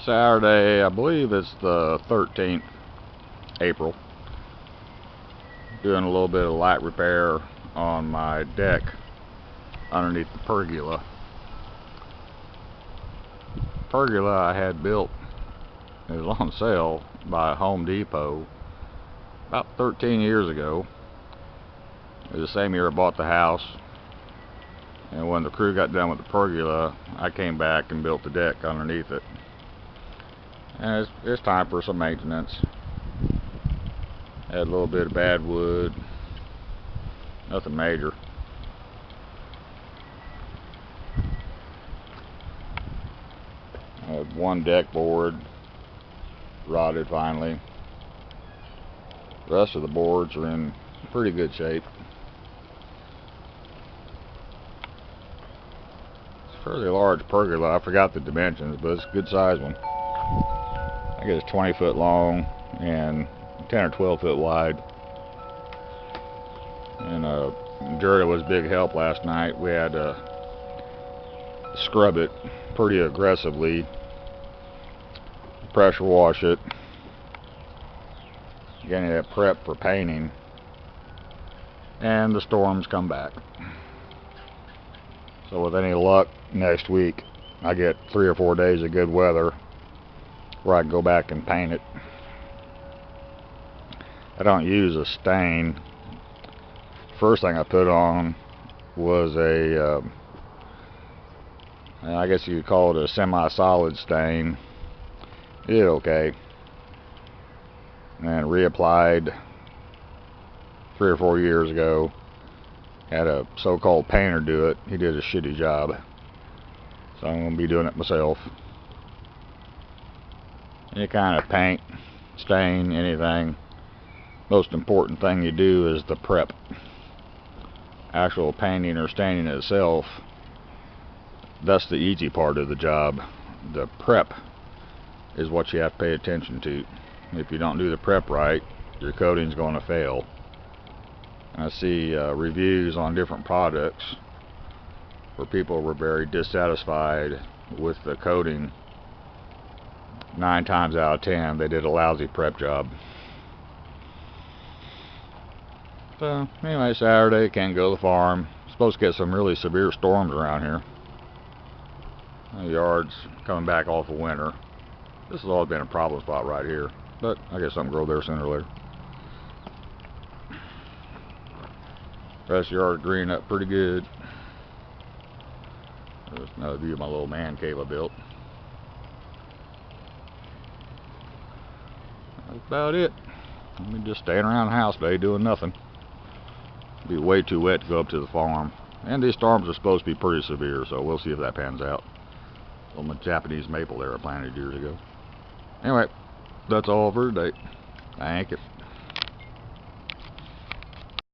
Saturday, I believe it's the 13th April. Doing a little bit of light repair on my deck underneath the pergola. Pergola I had built, it was on sale by Home Depot about 13 years ago. It was the same year I bought the house, and when the crew got done with the pergola, I came back and built the deck underneath it. And it's time for some maintenance. Had a little bit of bad wood, nothing major. I had one deck board rotted finally. The rest of the boards are in pretty good shape. It's a fairly large pergola. I forgot the dimensions, but it's a good size one. I guess it's 20 foot long and 10 or 12 foot wide. And Gerda was a big help last night. We had to scrub it pretty aggressively, pressure wash it, getting it prep for painting, and the storms come back. So with any luck, next week I get 3 or 4 days of good weather where I can go back and paint it. I don't use a stain. First thing I put on was a I guess you could call it a semi-solid stain. It did okay. And reapplied 3 or 4 years ago. Had a so-called painter do it. He did a shitty job, so I'm going to be doing it myself. Any kind of paint, stain, anything, most important thing you do is the prep. Actual painting or staining itself, that's the easy part of the job. The prep is what you have to pay attention to. If you don't do the prep right, your coating's going to fail. I see reviews on different products where people were very dissatisfied with the coating. 9 times out of 10 they did a lousy prep job. So anyway, Saturday, can't go to the farm. Supposed to get some really severe storms around here. The yard's coming back off of winter. This has all been a problem spot right here, but I guess something will grow there sooner or later. Rest of the yard green up pretty good. There's another view of my little man cave I built. That's about it. I'm just staying around the house today doing nothing. It'll be way too wet to go up to the farm. And these storms are supposed to be pretty severe, so we'll see if that pans out. On the Japanese maple there I planted years ago. Anyway, that's all for today. Thank you.